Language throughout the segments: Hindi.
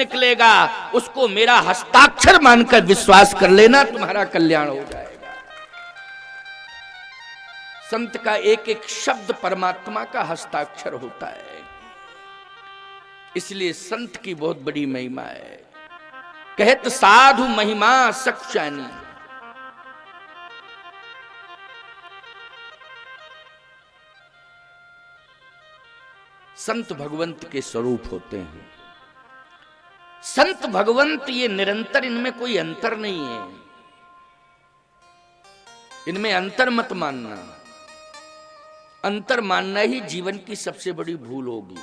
निकलेगा उसको मेरा हस्ताक्षर मानकर विश्वास कर लेना, तुम्हारा कल्याण हो जाएगा। संत का एक एक शब्द परमात्मा का हस्ताक्षर होता है, इसलिए संत की बहुत बड़ी महिमा है। कहत साधु महिमा सक्षानी, संत भगवंत के स्वरूप होते हैं। संत भगवंत ये निरंतर, इनमें कोई अंतर नहीं है, इनमें अंतर मत मानना। अंतर मानना ही जीवन की सबसे बड़ी भूल होगी।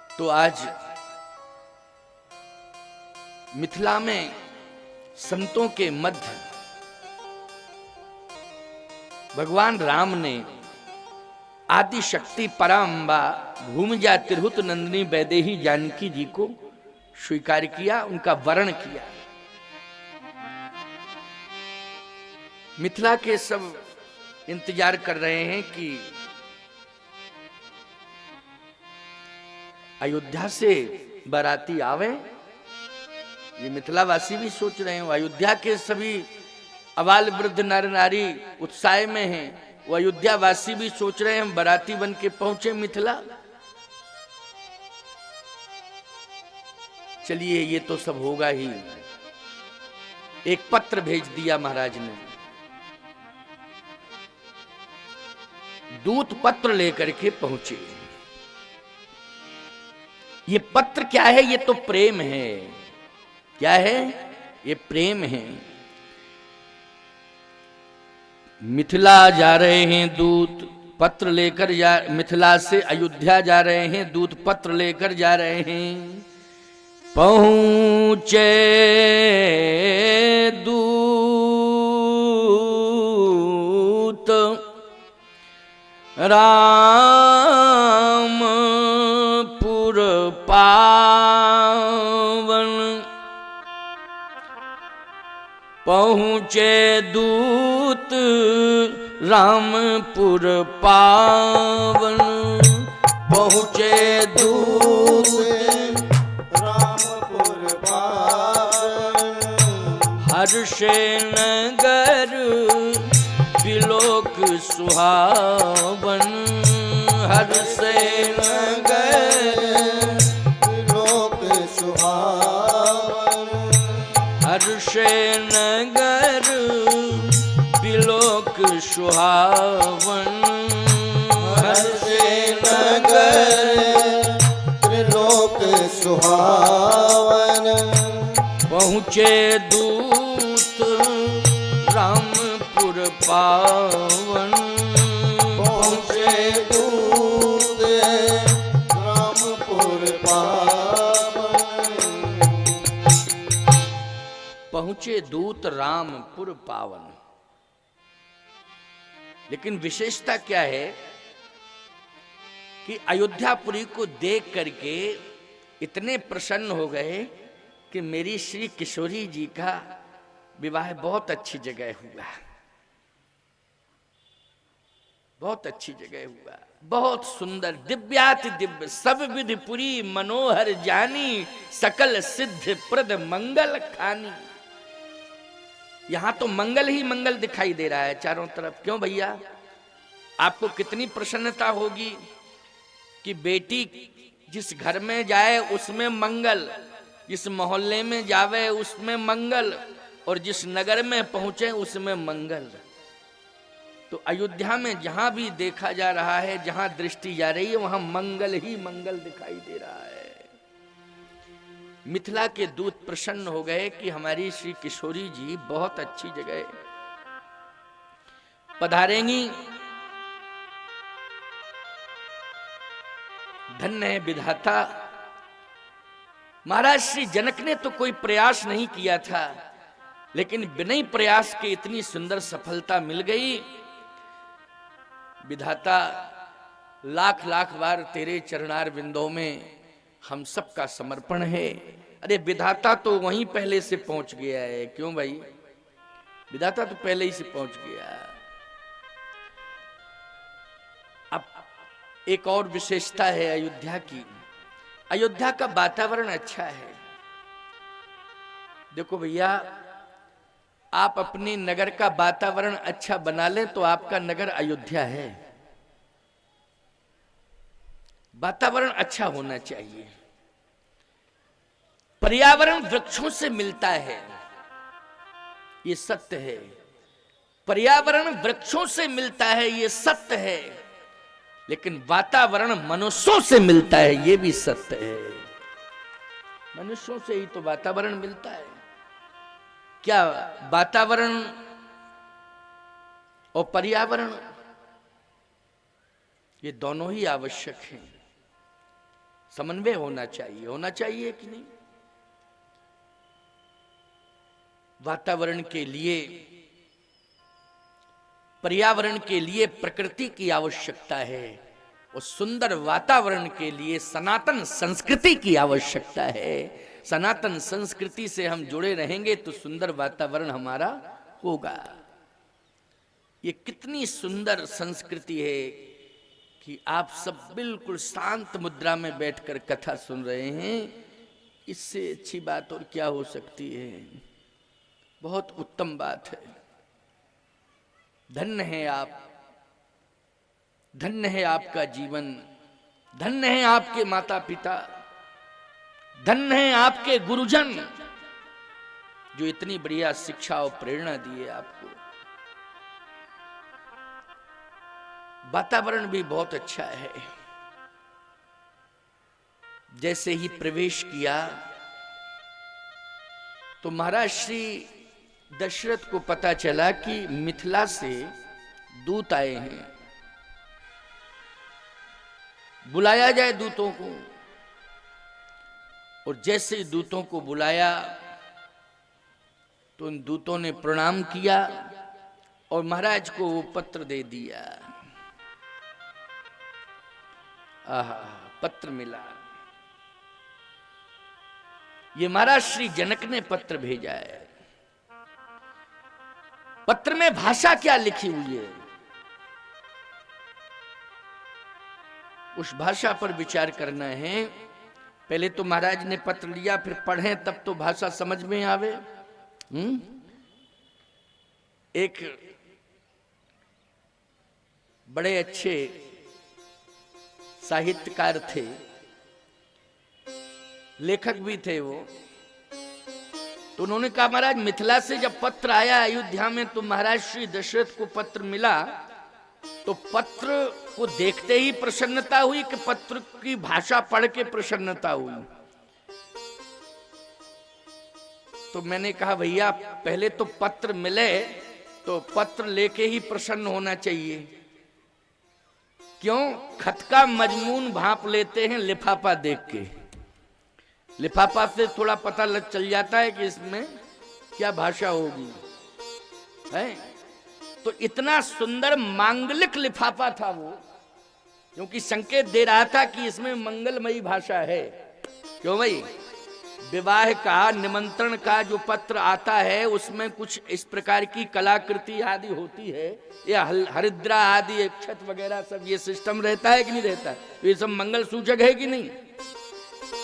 तो आज मिथिला में संतों के मध्य भगवान राम ने आदि शक्ति पराम्बा भूमिजा तिरहुत नंदिनी वैदेही जानकी जी को स्वीकार किया, उनका वरण किया। मिथिला के सब इंतजार कर रहे हैं कि अयोध्या से बाराती आवे। ये मिथिलावासी भी सोच रहे हैं, अयोध्या के सभी अबाल वृद्ध नर नारी उत्साह में हैं, वो अयोध्या वासी भी सोच रहे हैं हम बाराती बन के पहुंचे मिथिला। चलिए ये तो सब होगा ही। एक पत्र भेज दिया महाराज ने, दूत पत्र लेकर के पहुंचे। ये पत्र क्या है? ये तो प्रेम है। क्या है? ये प्रेम है। मिथिला जा रहे हैं दूत पत्र लेकर, मिथिला से अयोध्या जा रहे हैं दूत पत्र लेकर जा रहे हैं। पहुंचे दूत रामपुर पावन, पहुंचे दूत रामपुर पावन, पहुंचे दूत रामपुर पावन। हर्षे नगर बिलोक सुहावन, हर्षे नगर बिलोक सुहावन। हर्षे नगर बिलोक सुहावन, हर्षे नगर त्रिलोक सुहावन। पहुँचे दूत रामपुर पावन, पहुँचे दूत रामपुर पावन। पहुँचे दूत रामपुर पावन। लेकिन विशेषता क्या है कि अयोध्यापुरी को देख करके इतने प्रसन्न हो गए कि मेरी श्री किशोरी जी का विवाह बहुत अच्छी जगह हुआ, बहुत अच्छी जगह हुआ, बहुत सुंदर, दिव्याति दिव्य, सब विधि पुरी मनोहर जानी, सकल सिद्ध प्रद मंगल खानी। यहां तो मंगल ही मंगल दिखाई दे रहा है चारों तरफ। क्यों भैया? आपको कितनी प्रसन्नता होगी कि बेटी जिस घर में जाए उसमें मंगल, जिस मोहल्ले में जावे उसमें मंगल, और जिस नगर में पहुंचे उसमें मंगल। तो अयोध्या में जहां भी देखा जा रहा है, जहां दृष्टि जा रही है, वहां मंगल ही मंगल दिखाई दे रहा है। मिथिला के दूत प्रसन्न हो गए कि हमारी श्री किशोरी जी बहुत अच्छी जगह पधारेंगी। धन्य है विधाता। महाराज श्री जनक ने तो कोई प्रयास नहीं किया था, लेकिन बिना प्रयास के इतनी सुंदर सफलता मिल गई। विधाता लाख लाख बार तेरे चरणार बिंदों में हम सब का समर्पण है। अरे विधाता तो वहीं पहले से पहुंच गया है। क्यों भाई? विधाता तो पहले ही से पहुंच गया। अब एक और विशेषता है अयोध्या की अयोध्या का वातावरण अच्छा है। देखो भैया, आप अपने नगर का वातावरण अच्छा बना लें तो आपका नगर अयोध्या है। वातावरण अच्छा होना चाहिए। पर्यावरण वृक्षों से मिलता है, ये सत्य है। पर्यावरण वृक्षों से मिलता है, ये सत्य है। लेकिन वातावरण मनुष्यों से मिलता है, ये भी सत्य है। मनुष्यों से ही तो वातावरण मिलता है। क्या वातावरण और पर्यावरण, ये दोनों ही आवश्यक हैं। समन्वय होना चाहिए कि नहीं? वातावरण के लिए, पर्यावरण के लिए प्रकृति की आवश्यकता है, और सुंदर वातावरण के लिए सनातन संस्कृति की आवश्यकता है। सनातन संस्कृति से हम जुड़े रहेंगे तो सुंदर वातावरण हमारा होगा। ये कितनी सुंदर संस्कृति है कि आप सब बिल्कुल शांत मुद्रा में बैठकर कथा सुन रहे हैं। इससे अच्छी बात और क्या हो सकती है? बहुत उत्तम बात है। धन्य है आप, धन्य है आपका जीवन, धन्य है आपके माता पिता, धन्य है आपके गुरुजन जो इतनी बढ़िया शिक्षा और प्रेरणा दी है आपको। वातावरण भी बहुत अच्छा है। जैसे ही प्रवेश किया तो महाराज श्री दशरथ को पता चला कि मिथिला से दूत आए हैं, बुलाया जाए दूतों को। और जैसे ही दूतों को बुलाया तो उन दूतों ने प्रणाम किया और महाराज को वो पत्र दे दिया। आहा, पत्र मिला। ये महाराज श्री जनक ने पत्र भेजा है। पत्र में भाषा क्या लिखी हुई है, उस भाषा पर विचार करना है। पहले तो महाराज ने पत्र लिया, फिर पढ़ें तब तो भाषा समझ में आवे। एक बड़े अच्छे साहित्यकार थे, लेखक भी थे वो। तो उन्होंने कहा महाराज मिथिला से जब पत्र आया अयोध्या में तो महाराज श्री दशरथ को पत्र मिला, तो पत्र को देखते ही प्रसन्नता हुई कि पत्र की भाषा पढ़ के प्रसन्नता हुई? तो मैंने कहा भैया पहले तो पत्र मिले तो पत्र लेके ही प्रसन्न होना चाहिए। क्यों? खत का मजमून भांप लेते हैं लिफाफा देख के। लिफाफा से थोड़ा पता लग चल जाता है कि इसमें क्या भाषा होगी, है? तो इतना सुंदर मांगलिक लिफाफा था वो, क्योंकि संकेत दे रहा था कि इसमें मंगलमयी भाषा है। क्यों भाई? विवाह का, निमंत्रण का जो पत्र आता है उसमें कुछ इस प्रकार की कलाकृति आदि होती है, या हरिद्रा आदि अक्षत वगैरह सब ये सिस्टम रहता है कि नहीं रहता? ये सब मंगल सूचक है कि नहीं?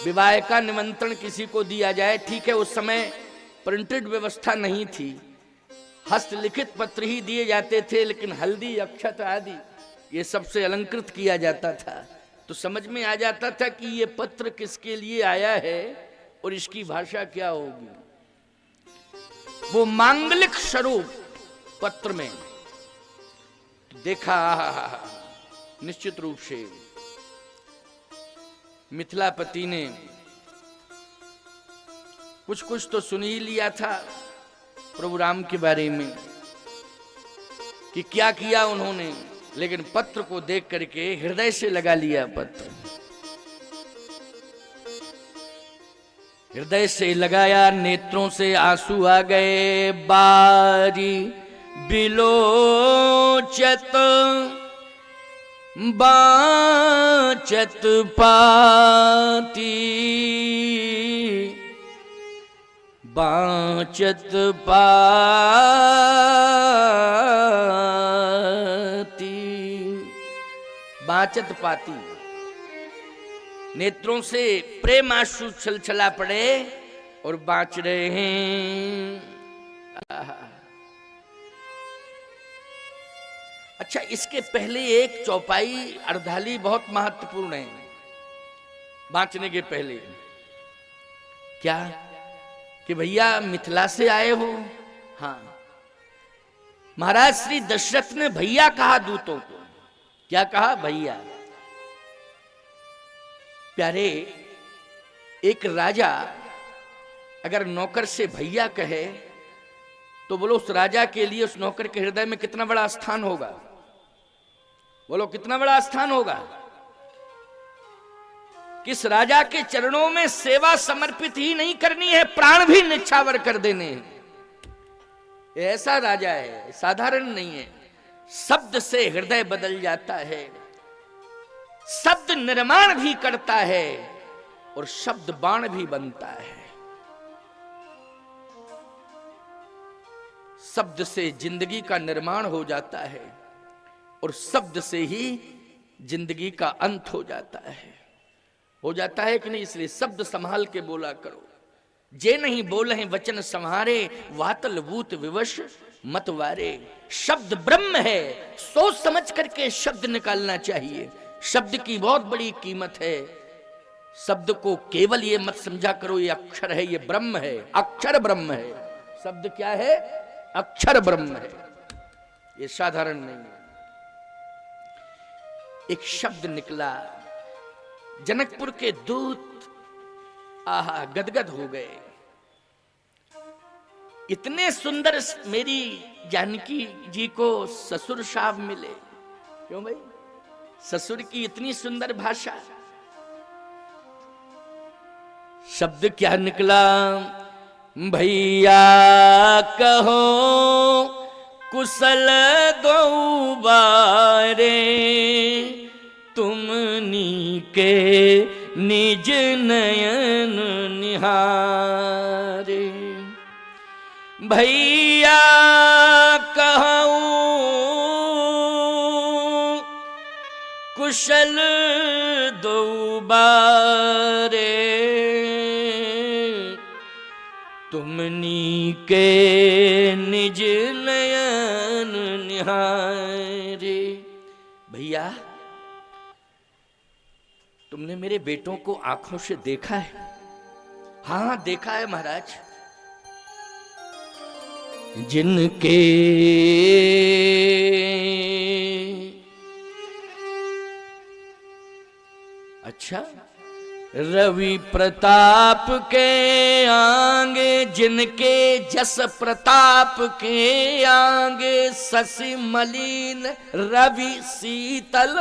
विवाह का निमंत्रण किसी को दिया जाए, ठीक है, उस समय प्रिंटेड व्यवस्था नहीं थी, हस्तलिखित पत्र ही दिए जाते थे, लेकिन हल्दी अक्षत आदि ये सबसे अलंकृत किया जाता था। तो समझ में आ जाता था कि ये पत्र किसके लिए आया है और इसकी भाषा क्या होगी। वो मांगलिक स्वरूप पत्र में देखा, निश्चित रूप से मिथिलापति ने कुछ कुछ तो सुन ही लिया था प्रभु राम के बारे में कि क्या किया उन्होंने, लेकिन पत्र को देख करके हृदय से लगा लिया। पत्र हृदय से लगाया, नेत्रों से आंसू आ गए। बारी बिलोचत बाचत पाती, बाचत पाती, बाचत पाती। नेत्रों से प्रेम आंसू छलछला पड़े और बाँच रहे हैं। आहा। अच्छा, इसके पहले एक चौपाई अर्धाली बहुत महत्वपूर्ण है बाँचने के पहले। क्या कि भैया मिथिला से आए हो? हाँ। महाराज श्री दशरथ ने भैया कहा दूतों को। क्या कहा? भैया। प्यारे, एक राजा अगर नौकर से भैया कहे तो बोलो उस राजा के लिए उस नौकर के हृदय में कितना बड़ा स्थान होगा? बोलो कितना बड़ा स्थान होगा? किस राजा के चरणों में सेवा समर्पित ही नहीं करनी है, प्राण भी निछावर कर देने हैं। ऐसा राजा है, साधारण नहीं है। शब्द से हृदय बदल जाता है, शब्द निर्माण भी करता है और शब्द बाण भी बनता है। शब्द से जिंदगी का निर्माण हो जाता है और शब्द से ही जिंदगी का अंत हो जाता है। हो जाता है कि नहीं? इसलिए शब्द संभाल के बोला करो। जे नहीं बोले हैं वचन संहारे, वातल भूत विवश मतवारे। शब्द ब्रह्म है, सोच समझ करके शब्द निकालना चाहिए। शब्द की बहुत बड़ी कीमत है। शब्द को केवल ये मत समझा करो ये अक्षर है, ये ब्रह्म है। अक्षर ब्रह्म है। शब्द क्या है? अक्षर ब्रह्म है, ये साधारण नहीं है। एक शब्द निकला, जनकपुर के दूत आहा गदगद हो गए। इतने सुंदर मेरी जानकी जी को ससुर साहब मिले। क्यों भाई? ससुर की इतनी सुंदर भाषा। शब्द क्या निकला? भैया कहो कुशल दो बारे, तुमनी के निज नयन निहारे। भैया कहूँ कुशल दो बारे, तुमनी के निज नयन निहारे। भैया, तुमने मेरे बेटों को आंखों से देखा है? हाँ देखा है महाराज। जिनके अच्छा रवि प्रताप के आगे, जिनके जस प्रताप के आगे, शशि मलिन रवि शीतल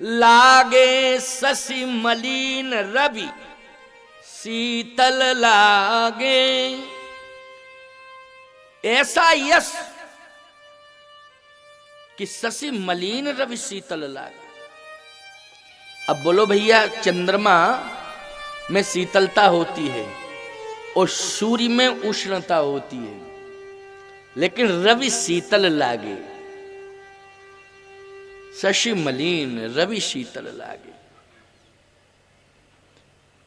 लागे। शशि मलिन रवि शीतल लागे। ऐसा यश कि शशि मलिन रवि शीतल लागे। अब बोलो भैया, चंद्रमा में शीतलता होती है और सूर्य में उष्णता होती है, लेकिन रवि शीतल लागे। शशि मलिन रवि शीतल लागे,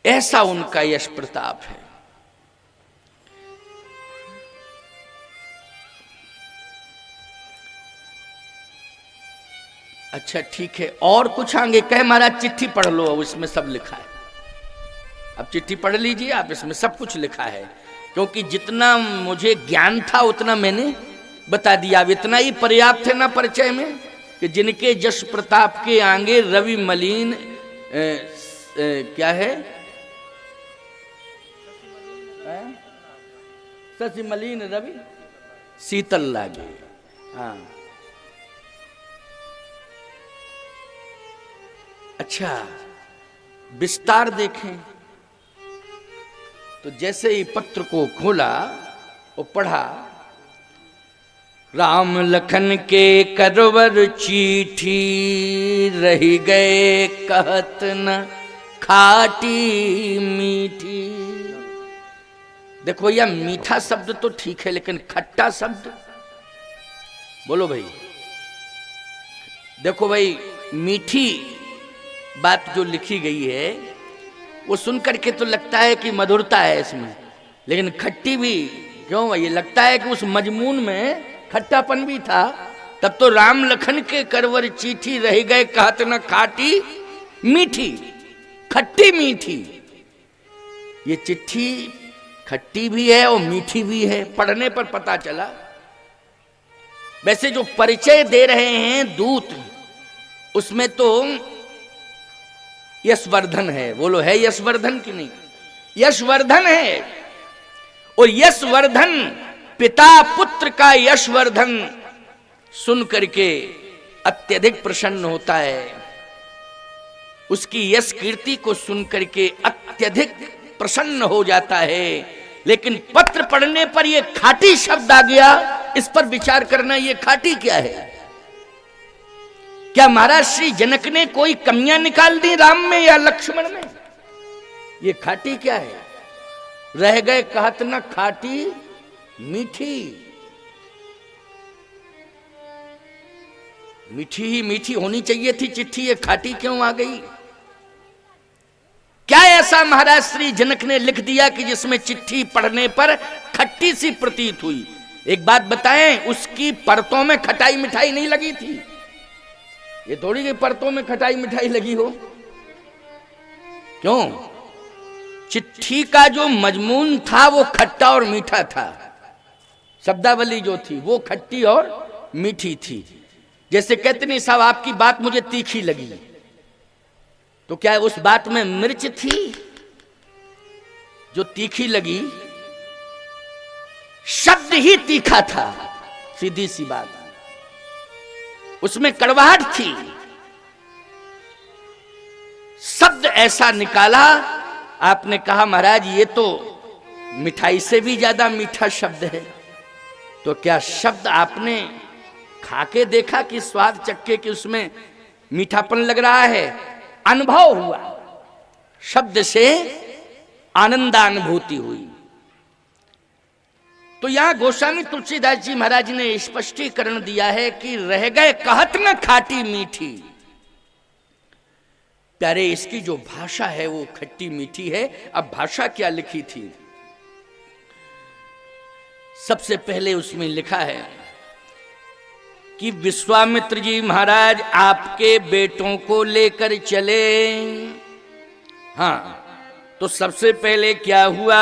ऐसा उनका यश प्रताप है। अच्छा ठीक है, और कुछ आगे कहे महाराज? चिट्ठी पढ़ लो, अब इसमें सब लिखा है। अब चिट्ठी पढ़ लीजिए आप, इसमें सब कुछ लिखा है। क्योंकि जितना मुझे ज्ञान था उतना मैंने बता दिया। अब इतना ही पर्याप्त है ना परिचय में, कि जिनके जश प्रताप के आगे रवि मलिन क्या है? शशि मलिन रवि शीतल लागे। हाँ अच्छा, विस्तार देखें तो जैसे ही पत्र को खोला और पढ़ा, राम लखन के करवर चिट्ठी, रही गए कहत न खाटी मीठी। देखो भैया, मीठा शब्द तो ठीक है, लेकिन खट्टा शब्द बोलो भाई। देखो भाई, मीठी बात जो लिखी गई है वो सुन करके तो लगता है कि मधुरता है इसमें, लेकिन खट्टी भी क्यों, ये लगता है कि उस मजमून में खट्टापन भी था। तब तो राम लखन के करवर चिट्ठी रह गए कहत न खाटी मीठी, खट्टी मीठी। ये चिट्ठी खट्टी भी है और मीठी भी है, पढ़ने पर पता चला। वैसे जो परिचय दे रहे हैं दूत, उसमें तो यशवर्धन है। बोलो है यशवर्धन की नहीं? यशवर्धन है। और यशवर्धन, पिता पुत्र का यशवर्धन सुन करके अत्यधिक प्रसन्न होता है। उसकी यश कीर्ति को सुन करके अत्यधिक प्रसन्न हो जाता है। लेकिन पत्र पढ़ने पर यह खाटी शब्द आ गया, इस पर विचार करना, यह खाटी क्या है? क्या महाराज श्री जनक ने कोई कमियां निकाल दी राम में या लक्ष्मण में? ये खाटी क्या है? रह गए कहत न खाटी मीठी। मीठी ही मीठी होनी चाहिए थी चिट्ठी, ये खाटी क्यों आ गई? क्या ऐसा महाराज श्री जनक ने लिख दिया कि जिसमें चिट्ठी पढ़ने पर खट्टी सी प्रतीत हुई? एक बात बताएं, उसकी परतों में खटाई मिठाई नहीं लगी थी। ये थोड़ी कि परतों में खटाई मिठाई लगी हो। क्यों? चिट्ठी का जो मजमून था वो खट्टा और मीठा था। शब्दावली जो थी वो खट्टी और मीठी थी। जैसे कहते नहीं साहब आपकी बात मुझे तीखी लगी, तो क्या उस बात में मिर्च थी जो तीखी लगी? शब्द ही तीखा था, सीधी सी बात। उसमें कड़वाहट थी। शब्द ऐसा निकाला, आपने कहा महाराज ये तो मिठाई से भी ज्यादा मीठा शब्द है। तो क्या शब्द आपने खा के देखा कि स्वाद चक्के कि उसमें मीठापन लग रहा है? अनुभव हुआ, शब्द से आनंदानुभूति हुई। तो यहां गोस्वामी तुलसीदास जी महाराज ने स्पष्टीकरण दिया है कि रह गए कहत न खाटी मीठी। प्यारे, इसकी जो भाषा है वो खट्टी मीठी है। अब भाषा क्या लिखी थी? सबसे पहले उसमें लिखा है कि विश्वामित्र जी महाराज आपके बेटों को लेकर चले। हां, तो सबसे पहले क्या हुआ?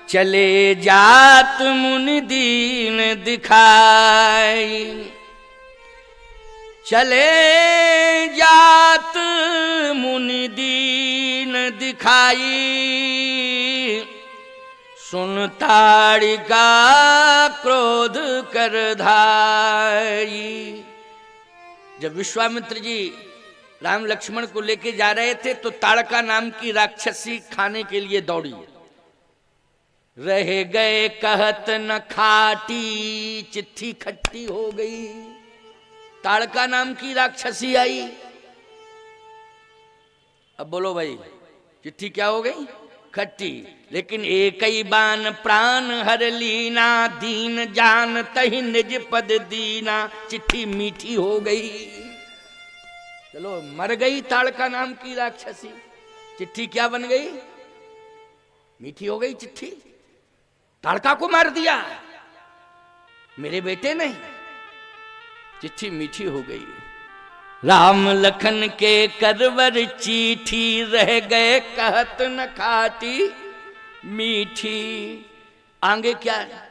चले जात मुनि दीन दिखाई, चले जात मुनि दीन दिखाई, सुन ताड़िका क्रोध कर धाई। जब विश्वामित्र जी राम लक्ष्मण को लेके जा रहे थे तो ताड़का नाम की राक्षसी खाने के लिए दौड़ी। रह गए कहत न खाटी, चिट्ठी खट्टी हो गई। ताड़का नाम की राक्षसी आई। अब बोलो भाई, चिट्ठी क्या हो गई? खट्टी। लेकिन एक ही बान प्राण हर लीना, दीन जान तही निज पद दीना, चिट्ठी मीठी हो गई। चलो, मर गई ताड़का नाम की राक्षसी, चिट्ठी क्या बन गई? मीठी हो गई चिट्ठी। ताड़का को मार दिया, मेरे बेटे नहीं, चिट्ठी मीठी हो गई। राम लखन के करवर चिट्ठी रह गए कहत न खाटी मीठी। आगे क्या है?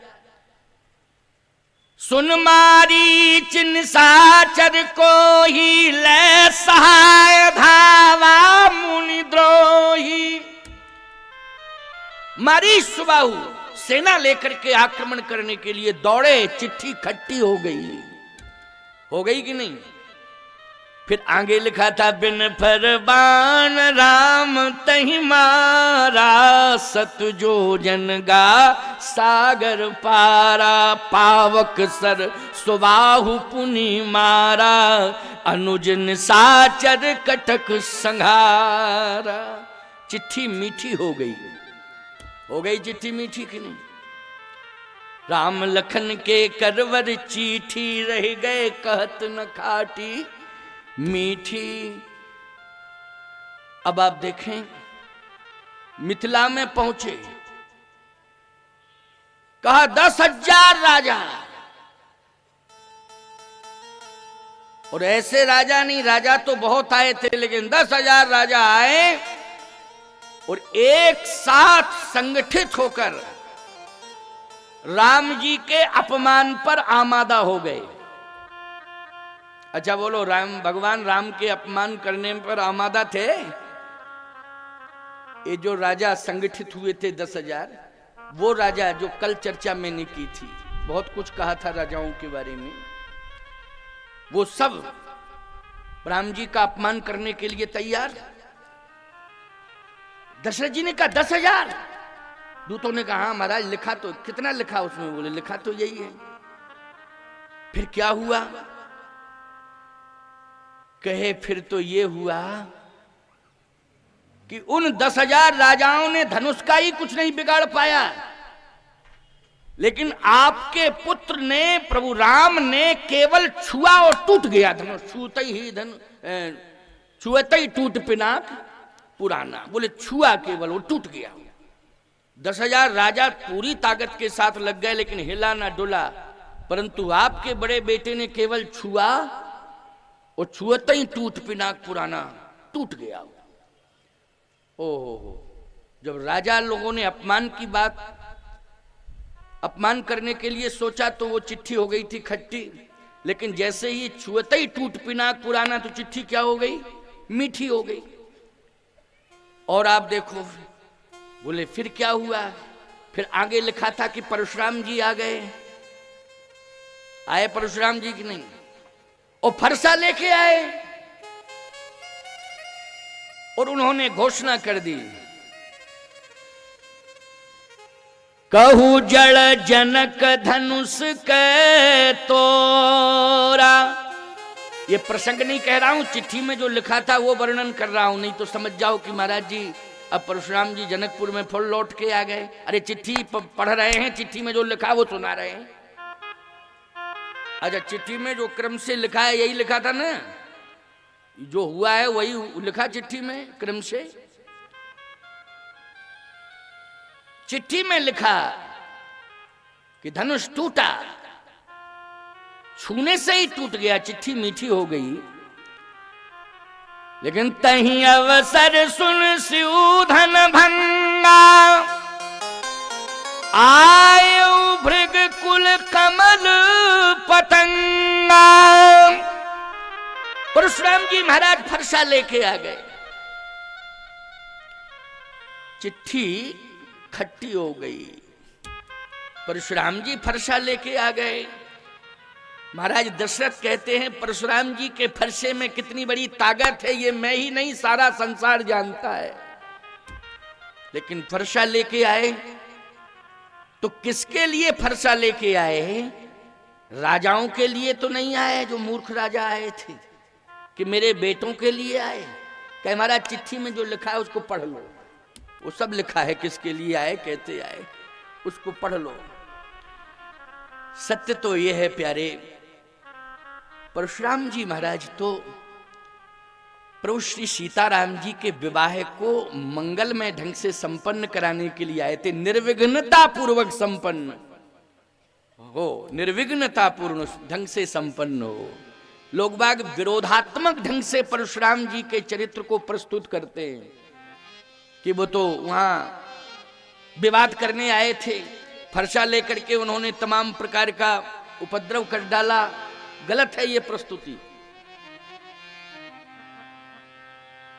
सुन मारी चिन साचर को ही ले सहाय धावा मुनि द्रोही। मारी सुबाहु सेना लेकर के आक्रमण करने के लिए दौड़े, चिट्ठी खट्टी हो गई कि नहीं? फिर आगे लिखा था बिन फरमान राम तही मारा, सत जो जन गा सागर पारा, पावक सर सुबाहु पुनि मारा, अनुजन साचर कटक संहारा। चिट्ठी मीठी हो गई चिट्ठी मीठी कि नहीं? राम लखन के करवर चिट्ठी रह गए कहत न खाटी मीठी। अब आप देखें मिथिला में पहुंचे, कहा 10,000 राजा, और ऐसे राजा नहीं, राजा तो बहुत आए थे, लेकिन 10,000 राजा आए और एक साथ संगठित होकर राम जी के अपमान पर आमादा हो गए। अच्छा बोलो, भगवान राम के अपमान करने पर आमादा थे? ये जो राजा संगठित हुए थे 10,000, वो राजा जो कल चर्चा मैंने की थी, बहुत कुछ कहा था राजाओं के बारे में, वो सब राम जी का अपमान करने के लिए तैयार। दशरथ जी ने कहा 10,000। दूतों ने कहा महाराज लिखा तो, कितना लिखा उसमें? बोले लिखा तो यही है। फिर क्या हुआ? कहे फिर तो ये हुआ कि उन 10,000 राजाओं ने धनुष का ही कुछ नहीं बिगाड़ पाया, लेकिन आपके पुत्र ने, प्रभु राम ने केवल छुआ और टूट गया धनुष। छुएते ही टूट पिनाक पुराना। बोले छुआ केवल, वो टूट गया। 10,000 राजा पूरी ताकत के साथ लग गए, लेकिन हिला ना डुला, परंतु आपके बड़े बेटे ने केवल छुआ और छुएते ही टूट पिनाक पुराना, टूट गया। ओहो, जब राजा लोगों ने अपमान की बात, अपमान करने के लिए सोचा तो वो चिट्ठी हो गई थी खट्टी, लेकिन जैसे ही छुएते ही टूट पिनाक पुराना, तो चिट्ठी क्या हो गई? मीठी हो गई। और आप देखो, बोले फिर क्या हुआ? फिर आगे लिखा था कि परशुराम जी आ गए। आए परशुराम जी की नहीं, और फरसा लेके आए और उन्होंने घोषणा कर दी, कहू जड़ जनक धनुष के तोरा। ये प्रसंग नहीं कह रहा हूं, चिट्ठी में जो लिखा था वो वर्णन कर रहा हूं, नहीं तो समझ जाओ कि महाराज जी अब परशुराम जी जनकपुर में फुल लौट के आ गए। अरे चिट्ठी पढ़ रहे हैं, चिट्ठी में जो लिखा वो सुना रहे हैं। अच्छा, चिट्ठी में जो क्रम से लिखा है यही लिखा था ना, जो हुआ है वही लिखा चिट्ठी में क्रम से। चिट्ठी में लिखा कि धनुष टूटा, छूने से ही टूट गया, चिट्ठी मीठी हो गई, लेकिन तहीं अवसर सुन स्यूधन भंगा, आयु भृग कुल कमल पतंगा। परशुराम जी महाराज फरसा लेके आ गए, चिट्ठी खट्टी हो गई। परशुराम जी फरसा लेके आ गए। महाराज दशरथ कहते हैं परशुराम जी के फरसे में कितनी बड़ी ताकत है, ये मैं ही नहीं सारा संसार जानता है। लेकिन फरसा लेके आए तो किसके लिए फरसा लेके आए? राजाओं के लिए तो नहीं आए जो मूर्ख राजा आए थे, कि मेरे बेटों के लिए आए। कहे महाराज चिट्ठी में जो लिखा है उसको पढ़ लो, वो सब लिखा है किसके लिए आए, कहते आए, उसको पढ़ लो। सत्य तो यह है प्यारे, परशुराम जी महाराज तो प्रभु श्री सीताराम जी के विवाह को मंगलमय ढंग से संपन्न कराने के लिए आए थे। निर्विघ्नता पूर्वक संपन्न हो, निर्विघ्नता पूर्ण ढंग से संपन्न हो। लोग बाग विरोधात्मक ढंग से परशुराम जी के चरित्र को प्रस्तुत करते हैं कि वो तो वहां विवाद करने आए थे, फरसा लेकर के उन्होंने तमाम प्रकार का उपद्रव कर डाला। गलत है ये प्रस्तुति।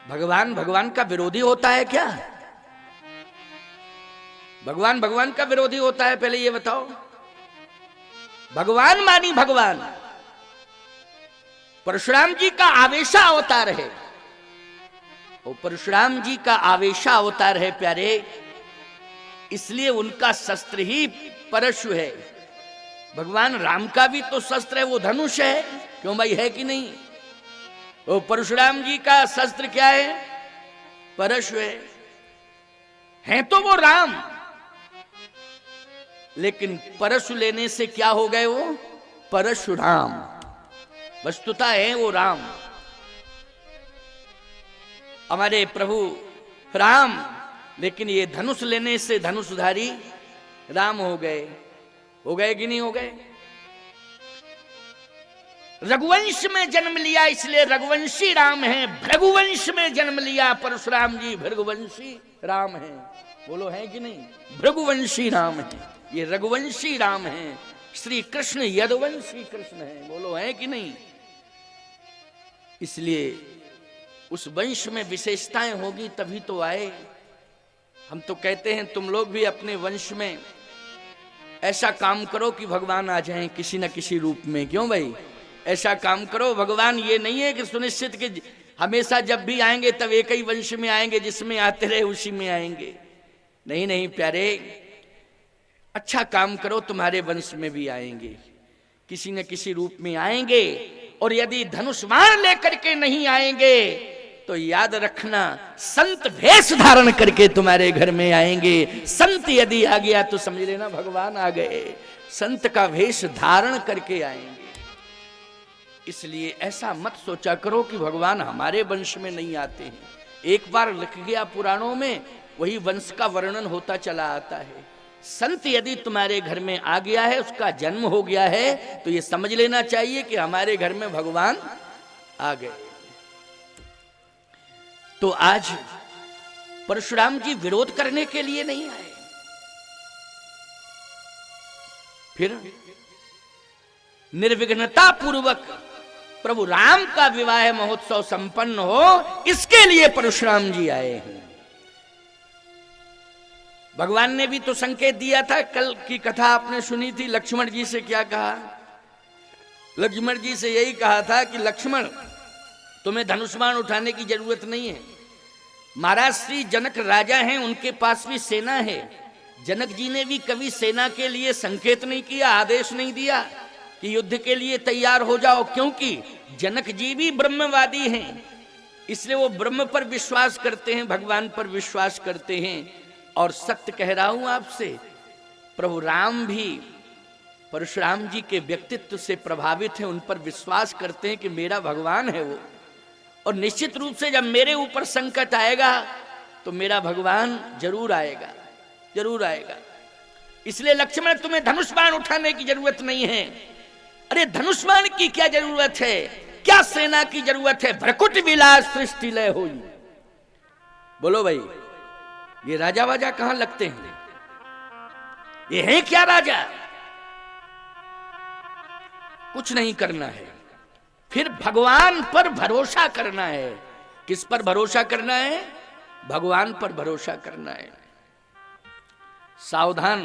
भगवान का विरोधी होता है क्या? भगवान का विरोधी होता है? पहले ये बताओ। भगवान मानी भगवान, परशुराम जी का आवेशा अवतार है, और परशुराम जी का आवेशा अवतार है प्यारे, इसलिए उनका शस्त्र ही परशु है। भगवान राम का भी तो शस्त्र है, वो धनुष है, क्यों भाई, है कि नहीं? वो परशुराम जी का शस्त्र क्या है? परशु है तो वो राम, लेकिन परशु लेने से क्या हो गए वो? परशुराम। वस्तुतः है वो राम। हमारे प्रभु राम लेकिन ये धनुष लेने से धनुषधारी राम हो गए कि नहीं हो गए? रघुवंश में जन्म लिया इसलिए रघुवंशी राम है। भृगुवंश में जन्म लिया परशुराम जी भृगुवंशी राम है। बोलो है कि नहीं? भृगुवंशी राम है, ये रघुवंशी राम है। श्री कृष्ण यदुवंशी कृष्ण है। बोलो है कि नहीं? इसलिए उस वंश में विशेषताएं होगी तभी तो आए। हम तो कहते हैं तुम लोग भी अपने वंश में ऐसा काम करो कि भगवान आ जाएं किसी न किसी रूप में। क्यों भाई? ऐसा काम करो। भगवान ये नहीं है कि सुनिश्चित कि हमेशा जब भी आएंगे तब एक ही वंश में आएंगे, जिसमें आते रहे उसी में आएंगे। नहीं नहीं प्यारे, अच्छा काम करो, तुम्हारे वंश में भी आएंगे, किसी न किसी रूप में आएंगे। और यदि धनुष बाण लेकर के नहीं आएंगे तो याद रखना संत भेष धारण करके तुम्हारे घर में आएंगे। संत यदि आ गया तो समझ लेना भगवान आ गए। संत का भेष धारण करके आएंगे। इसलिए ऐसा मत सोचा करो कि भगवान हमारे वंश में नहीं आते हैं। एक बार लिख गया पुराणों में, वही वंश का वर्णन होता चला आता है। संत यदि तुम्हारे घर में आ गया है, उसका जन्म हो गया है, तो ये समझ लेना चाहिए कि हमारे घर में भगवान आ गए। तो आज परशुराम जी विरोध करने के लिए नहीं आए, फिर निर्विघ्नता पूर्वक प्रभु राम का विवाह महोत्सव संपन्न हो, इसके लिए परशुराम जी आए हैं। भगवान ने भी तो संकेत दिया था। कल की कथा आपने सुनी थी। लक्ष्मण जी से क्या कहा? लक्ष्मण जी से यही कहा था कि लक्ष्मण, तुम्हें धनुष्मान उठाने की जरूरत नहीं है। महाराज श्री जनक राजा हैं, उनके पास भी सेना है। जनक जी ने भी कभी सेना के लिए संकेत नहीं किया, आदेश नहीं दिया कि युद्ध के लिए तैयार हो जाओ, क्योंकि जनक जी भी ब्रह्मवादी हैं। इसलिए वो ब्रह्म पर विश्वास करते हैं, भगवान पर विश्वास करते हैं। और सत्य कह रहा हूं आपसे, प्रभु राम भी परशुराम जी के व्यक्तित्व से प्रभावित हैं, उन पर विश्वास करते हैं कि मेरा भगवान है वो। और निश्चित रूप से जब मेरे ऊपर संकट आएगा तो मेरा भगवान जरूर आएगा, जरूर आएगा। इसलिए लक्ष्मण, तुम्हें धनुष बाण उठाने की जरूरत नहीं है। अरे धनुष बाण की क्या जरूरत है? क्या सेना की जरूरत है? भ्रकुट विलास सृष्टि लय होई। बोलो भाई, ये राजा वाजा कहां लगते हैं? ये है क्या राजा? कुछ नहीं करना है, फिर भगवान पर भरोसा करना है। किस पर भरोसा करना है? भगवान पर भरोसा करना है। सावधान,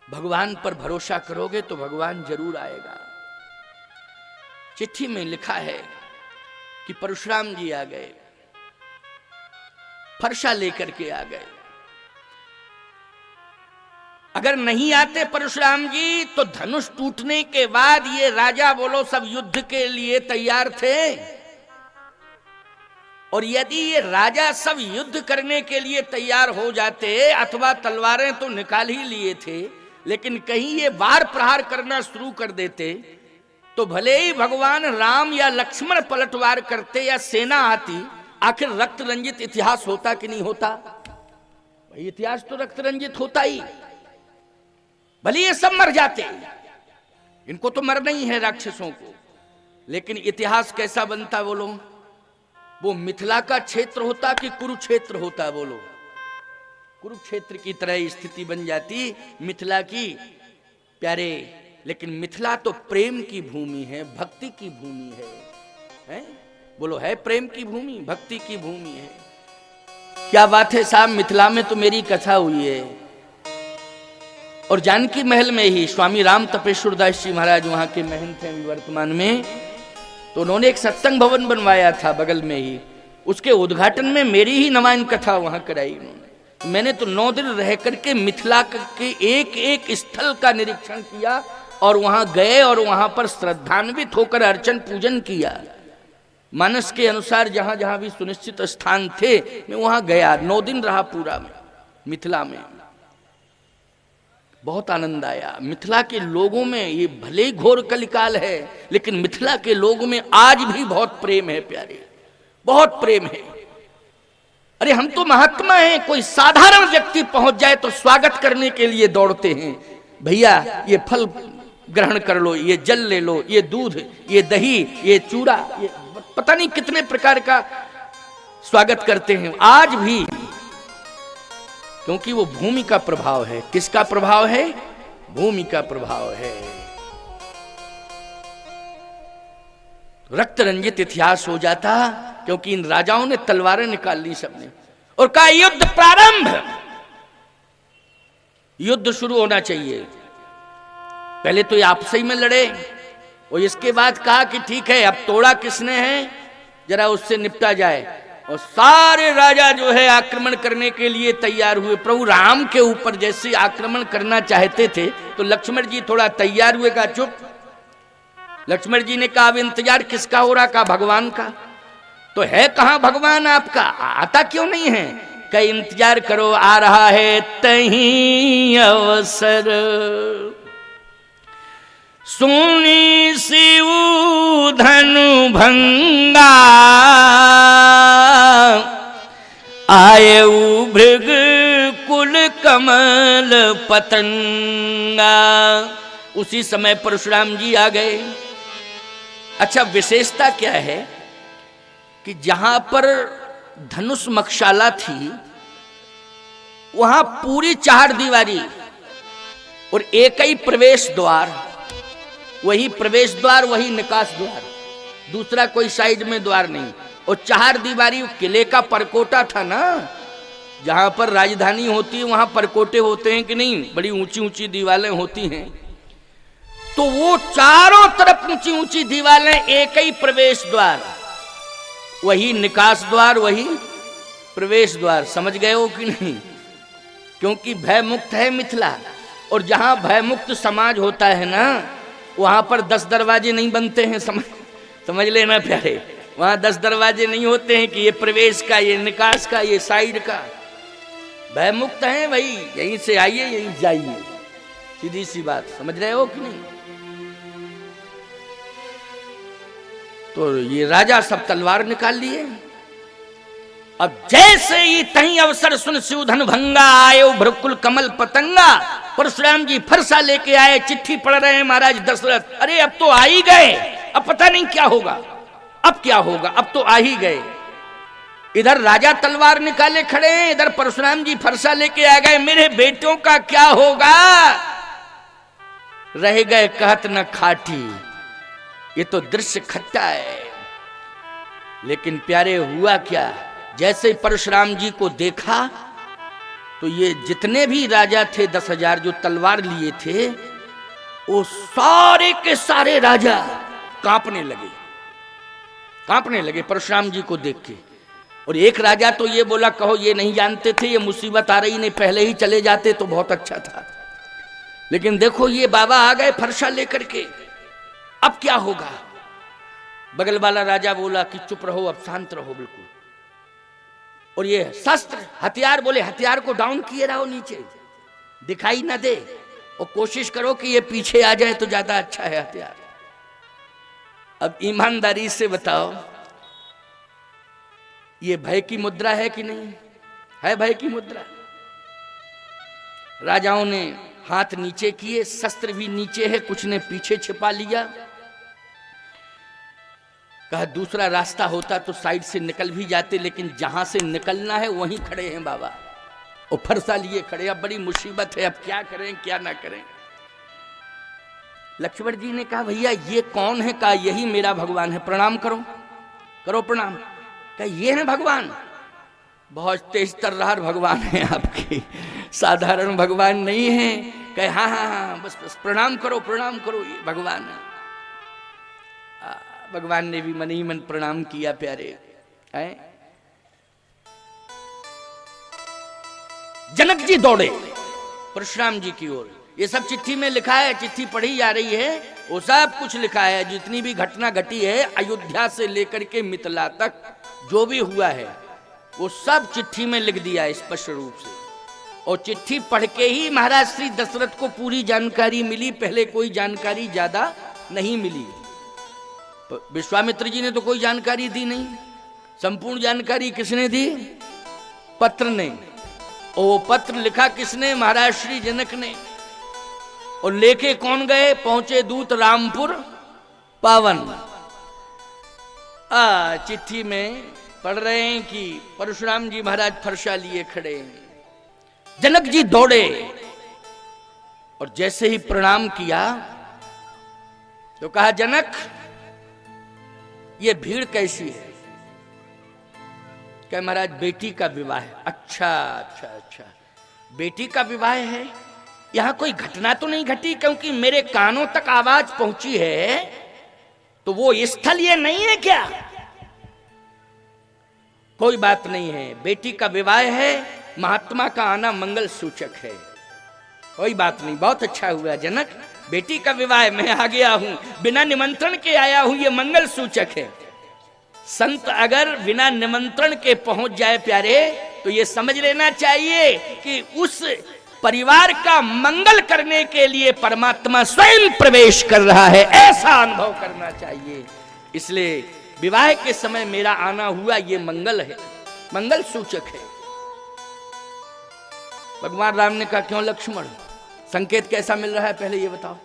भगवान पर भरोसा करोगे तो भगवान जरूर आएगा। चिट्ठी में लिखा है कि परशुराम जी आ गए, फरसा लेकर के आ गए। अगर नहीं आते परशुराम जी तो धनुष टूटने के बाद ये राजा बोलो सब युद्ध के लिए तैयार थे। और यदि ये राजा सब युद्ध करने के लिए तैयार हो जाते, अथवा तलवारें तो निकाल ही लिए थे, लेकिन कहीं ये वार प्रहार करना शुरू कर देते, तो भले ही भगवान राम या लक्ष्मण पलटवार करते या सेना आती, आखिर रक्त रंजित इतिहास होता कि नहीं होता? भाई इतिहास तो रक्त रंजित होता ही। भले ये सब मर जाते, इनको तो मरना ही है राक्षसों को, लेकिन इतिहास कैसा बनता बोलो? वो मिथिला का क्षेत्र होता कि कुरुक्षेत्र होता? बोलो, कुरुक्षेत्र की तरह स्थिति बन जाती मिथिला की। प्यारे, लेकिन मिथिला तो प्रेम की भूमि है, भक्ति की भूमि है? बोलो, है प्रेम की भूमि, भक्ति की भूमि है। क्या बात है साहब, मिथिला में तो मेरी कथा हुई है। और जानकी महल में ही स्वामी राम तपेश्वर दास जी महाराज वहां के महंत हैं वर्तमान में, तो उन्होंने एक सत्संग भवन बनवाया था बगल में ही। उसके उद्घाटन में मेरी ही नमायन कथा वहां कराई उन्होंने। मैंने तो 9 दिन रह करके मिथिला के एक एक स्थल का निरीक्षण किया और वहां गए और वहां पर श्रद्धान्वित होकर अर्चन पूजन किया। मानस के अनुसार जहां जहां भी सुनिश्चित स्थान थे मैं वहां गया। 9 दिन रहा पूरा में मिथिला में। बहुत आनंद आया। मिथिला के लोगों में, ये भले ही घोर कलिकाल है, लेकिन मिथिला के लोगों में आज भी बहुत प्रेम है प्यारे, बहुत प्रेम है। अरे हम तो महात्मा हैं, कोई साधारण व्यक्ति पहुंच जाए तो स्वागत करने के लिए दौड़ते हैं। भैया ये फल ग्रहण कर लो, ये जल ले लो, ये दूध, ये दही, ये चूड़ा, ये पता नहीं कितने प्रकार का स्वागत करते हैं आज भी, क्योंकि वो भूमि का प्रभाव है। किसका प्रभाव है? भूमि का प्रभाव है। रक्त रंजित इतिहास हो जाता, क्योंकि इन राजाओं ने तलवारें निकाल ली सबने और कहा युद्ध प्रारंभ, युद्ध शुरू होना चाहिए। पहले तो ये आपस ही में लड़े और इसके बाद कहा कि ठीक है, अब तोड़ा किसने है, जरा उससे निपटा जाए। और सारे राजा जो है आक्रमण करने के लिए तैयार हुए। प्रभु राम के ऊपर जैसे आक्रमण करना चाहते थे तो लक्ष्मण जी थोड़ा तैयार हुए, का चुप। लक्ष्मण जी ने कहा अब इंतजार किसका हो रहा? कहा भगवान का। तो है कहां भगवान आपका? आता क्यों नहीं है? कई इंतजार करो, आ रहा है तहीं अवसर। सुनी शिव धनु भंगा, आये भृग कुल कमल पतंगा। उसी समय परशुराम जी आ गए। अच्छा, विशेषता क्या है कि जहां पर धनुष मक्षाला थी वहां पूरी चार दीवारी और एक ही प्रवेश द्वार, वही प्रवेश द्वार, वही निकास द्वार, दूसरा कोई साइड में द्वार नहीं। और चार दीवारी किले का परकोटा था ना, जहां पर राजधानी होती है वहां परकोटे होते हैं कि नहीं, बड़ी ऊंची ऊंची दीवारें होती हैं। तो वो चारों तरफ ऊंची ऊंची दीवारें, एक ही प्रवेश द्वार, वही निकास द्वार, वही प्रवेश द्वार। समझ गए हो कि नहीं? क्योंकि भय मुक्त है मिथिला, और जहां भय मुक्त समाज होता है ना वहां पर 10 दरवाजे नहीं बनते हैं। समझ लेना प्यारे, वहां 10 दरवाजे नहीं होते हैं कि ये प्रवेश का, ये निकास का, ये साइड का। भय मुक्त है भाई, यहीं से आइए यहीं जाइए, सीधी सी बात। समझ रहे हो कि नहीं? तो ये राजा सब तलवार निकाल लिए। अब जैसे ही तहीं अवसर सुन शिवधन भंगा, आयो भ्रुकुल कमल पतंगा। परशुराम जी फरसा लेके आए, चिट्ठी पढ़ रहे हैं महाराज दशरथ। अरे अब तो आ ही गए, अब पता नहीं क्या होगा, अब क्या होगा, अब तो आ ही गए। इधर राजा तलवार निकाले खड़े हैं, इधर परशुराम जी फरसा लेके आ गए। मेरे बेटों का क्या होगा? रह गए कहत न खाटी। ये तो दृश्य खट्टा है, लेकिन प्यारे हुआ क्या? जैसे परशुराम जी को देखा तो ये जितने भी राजा थे 10,000 जो तलवार लिए थे, वो सारे के सारे राजा कांपने लगे परशुराम जी को देख के। और एक राजा तो ये बोला, कहो ये नहीं जानते थे ये मुसीबत आ रही, नहीं पहले ही चले जाते तो बहुत अच्छा था। लेकिन देखो ये बाबा आ गए फरसा लेकर के, अब क्या होगा? बगल वाला राजा बोला कि चुप रहो, अब शांत रहो बिल्कुल। और ये शस्त्र हथियार, बोले हथियार को डाउन किए रहो, नीचे दिखाई ना दे, और कोशिश करो कि ये पीछे आ जाए तो ज्यादा अच्छा है हथियार। अब ईमानदारी से बताओ, ये भय की मुद्रा है कि नहीं है? भय की मुद्रा। राजाओं ने हाथ नीचे किए, शस्त्र भी नीचे है, कुछ ने पीछे छिपा लिया। कहा दूसरा रास्ता होता तो साइड से निकल भी जाते, लेकिन जहां से निकलना है वहीं खड़े हैं बाबा, और फरसा लिए खड़े। अब बड़ी मुसीबत है, अब क्या करें क्या ना करें। लक्ष्मण जी ने कहा भैया ये कौन है? कहा यही मेरा भगवान है, प्रणाम करो, करो प्रणाम। कहा ये है भगवान? बहुत तेज तर्रार भगवान है आपके, साधारण भगवान नहीं है। कहे हाँ हाँ हाँ, बस बस प्रणाम करो, ये भगवान है। भगवान ने भी मन ही मन प्रणाम किया प्यारे। हैं? जनक जी दौड़े परशुराम जी की ओर। ये सब चिट्ठी में लिखा है, चिट्ठी पढ़ी जा रही है, वो सब कुछ लिखा है। जितनी भी घटना घटी है अयोध्या से लेकर के मिथिला तक जो भी हुआ है वो सब चिट्ठी में लिख दिया स्पष्ट रूप से। और चिट्ठी पढ़ के ही महाराज श्री दशरथ को पूरी जानकारी मिली, पहले कोई जानकारी ज्यादा नहीं मिली। विश्वामित्र जी ने तो कोई जानकारी दी नहीं, संपूर्ण जानकारी किसने दी? पत्र ने। और वो पत्र लिखा किसने? महाराज श्री जनक ने। और लेके कौन गए? पहुंचे दूत रामपुर पावन। चिट्ठी में पढ़ रहे हैं कि परशुराम जी महाराज फरसा लिए खड़े हैं। जनक जी दौड़े और जैसे ही प्रणाम किया तो कहा, जनक ये भीड़ कैसी है? क्या महाराज बेटी का विवाह है। अच्छा अच्छा अच्छा, बेटी का विवाह है। यहां कोई घटना तो नहीं घटी? क्योंकि मेरे कानों तक आवाज पहुंची है, तो वो स्थल ये नहीं है क्या? कोई बात नहीं है, बेटी का विवाह है, महात्मा का आना मंगल सूचक है। कोई बात नहीं, बहुत अच्छा हुआ जनक, बेटी का विवाह, मैं आ गया हूं, बिना निमंत्रण के आया हूं, ये मंगल सूचक है। संत अगर बिना निमंत्रण के पहुंच जाए प्यारे, तो ये समझ लेना चाहिए कि उस परिवार का मंगल करने के लिए परमात्मा स्वयं प्रवेश कर रहा है, ऐसा अनुभव करना चाहिए। इसलिए विवाह के समय मेरा आना हुआ, ये मंगल है, मंगल सूचक है। भगवान राम ने कहा, क्यों लक्ष्मण, संकेत कैसा मिल रहा है पहले ये बताओ।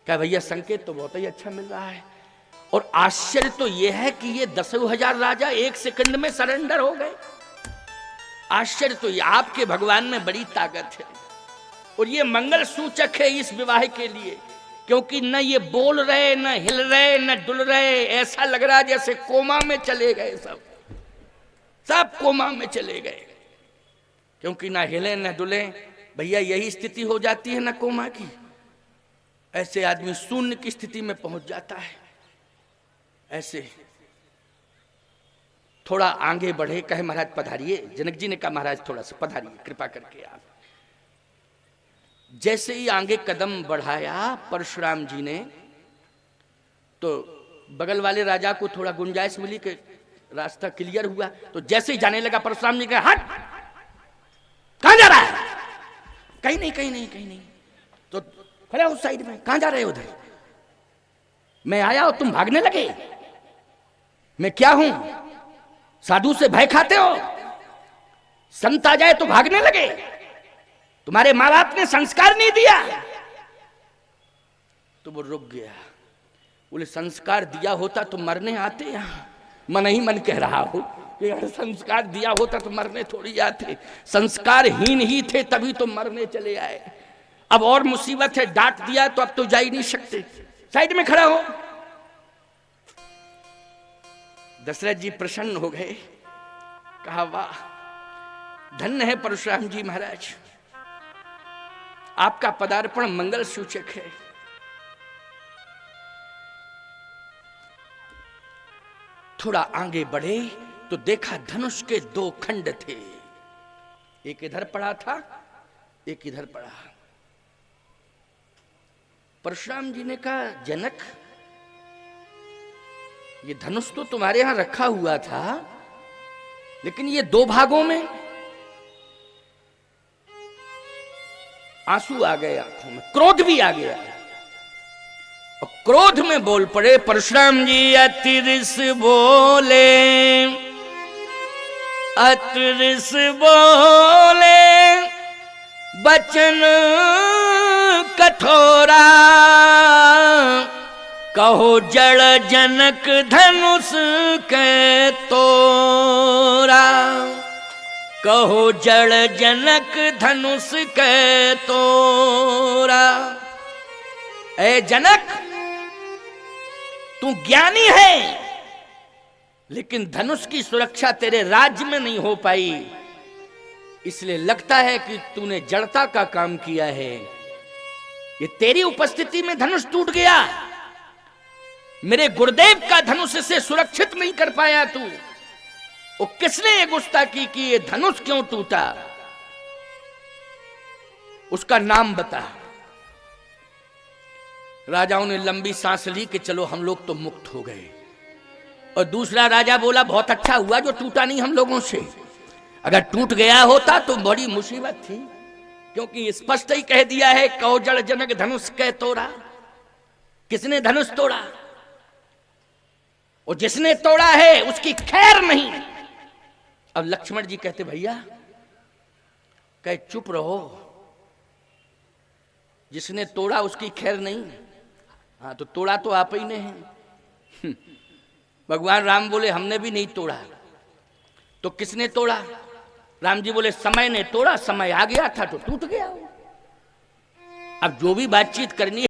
क्या भैया संकेत तो बहुत ही अच्छा मिल रहा है, और आश्चर्य तो यह है कि ये 10,000 राजा एक सेकंड में सरेंडर हो गए। आश्चर्य तो ये, आपके भगवान में बड़ी ताकत है। और ये मंगल सूचक है इस विवाह के लिए, क्योंकि न ये बोल रहे, न हिल रहे, न डुल रहे, ऐसा लग रहा जैसे कोमा में चले गए, सब कोमा में चले गए। क्योंकि ना हिले न डुले, भैया यही स्थिति हो जाती है ना कोमा की। ऐसे आदमी शून्य की स्थिति में पहुंच जाता है। ऐसे थोड़ा आगे बढ़े, कहे महाराज पधारिए। जनक जी ने कहा, महाराज थोड़ा सा पधारिए कृपा करके आप। जैसे ही आगे कदम बढ़ाया परशुराम जी ने, तो बगल वाले राजा को थोड़ा गुंजाइश मिली कि रास्ता क्लियर हुआ। तो जैसे ही जाने लगा, परशुराम जी कहा, हट, कहां जा रहा है? कहीं नहीं कहीं नहीं कहीं नहीं। तो खड़े उस साइड में, कहां जा रहे हो? उधर मैं आया और तुम भागने लगे। मैं क्या हूं? साधु से भय खाते हो? संत आ जाए तो भागने लगे? तुम्हारे माँ बाप ने संस्कार नहीं दिया? तो वो रुक गया। बोले, संस्कार दिया होता तो मरने आते यहां? मन ही मन कह रहा हो कि अगर संस्कार दिया होता तो मरने थोड़ी आते। संस्कारहीन ही थे तभी तो मरने चले आए। अब और मुसीबत है, डांट दिया तो अब तो जा ही नहीं सकते, साइड में खड़ा हो। दशरथ जी प्रसन्न हो गए, कहा, वाह, धन्य है परशुराम जी महाराज, आपका पदार्पण मंगल सूचक है। थोड़ा आगे बढ़े तो देखा धनुष के 2 खंड थे, एक इधर पड़ा था, एक इधर पड़ा। परशुराम जी ने कहा, जनक ये धनुष तो तुम्हारे यहां रखा हुआ था, लेकिन ये 2 भागों में। आंसू आ गए आंखों में, क्रोध भी आ गया, और क्रोध में बोल पड़े परशुराम जी। अतिरिस बोले, अतिरिस बोले, बचन कठोरा, कहो जड़ जनक धनुष के तोरा, कहो जड़ जनक धनुष के तोरा। ए जनक, तू ज्ञानी है, लेकिन धनुष की सुरक्षा तेरे राज्य में नहीं हो पाई, इसलिए लगता है कि तूने जड़ता का काम किया है। ये तेरी उपस्थिति में धनुष टूट गया, मेरे गुरुदेव का धनुष से सुरक्षित नहीं कर पाया तू। वो किसने ये गुस्ताखी की, ये धनुष क्यों टूटा, उसका नाम बता। राजाओं ने लंबी सांस ली कि चलो हम लोग तो मुक्त हो गए। और दूसरा राजा बोला, बहुत अच्छा हुआ जो टूटा नहीं हम लोगों से, अगर टूट गया होता तो बड़ी मुसीबत थी, क्योंकि स्पष्ट ही कह दिया है, कहो जड़ जनक धनुष के तोड़ा। किसने धनुष तोड़ा? और जिसने तोड़ा है उसकी खैर नहीं। अब लक्ष्मण जी कहते भैया कहे चुप रहो, जिसने तोड़ा उसकी खैर नहीं। हाँ तो तोड़ा तो आप ही ने है। भगवान राम बोले हमने भी नहीं तोड़ा। तो किसने तोड़ा? राम जी बोले समय ने तोड़ा, समय आ गया था तो टूट गया। अब जो भी बातचीत करनी